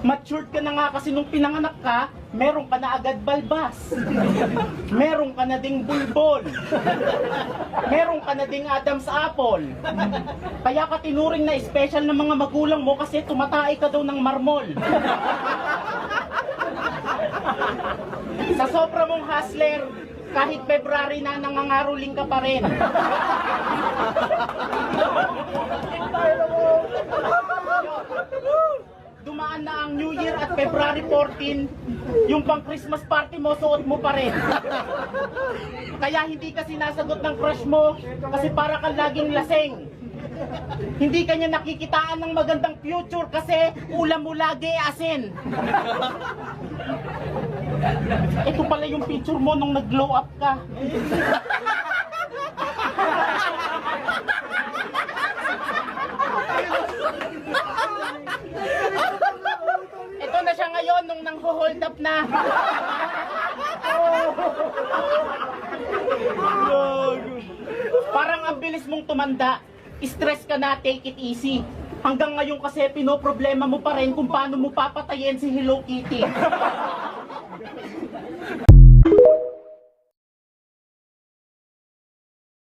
Matured ka na nga kasi nung pinanganak ka, meron ka na agad balbas. Meron ka na ding bulbol. Meron ka na ding Adam's apple. Kaya ka tinuring na special ng mga magulang mo kasi tumatay ka daw ng marmol. Sa sobra mong hustler, kahit February na nangangaroling ka pa rin. Dumaan na ang New Year at February 14, yung pang Christmas party mo, suot mo pa rin. Kaya hindi ka sinasagot ng crush mo kasi para kang laging lasing. Hindi ka niya nakikitaan ng magandang future kasi ulam mo lagi asin. Ito pala yung picture mo nung nag-glow up ka. Ito na siya ngayon nung nang-hold up na. Parang ang bilis mong tumanda. Stress ka na, take it easy. Hanggang ngayon kasi pinoproblema mo pa rin kung paano mo papatayin si Hello Kitty.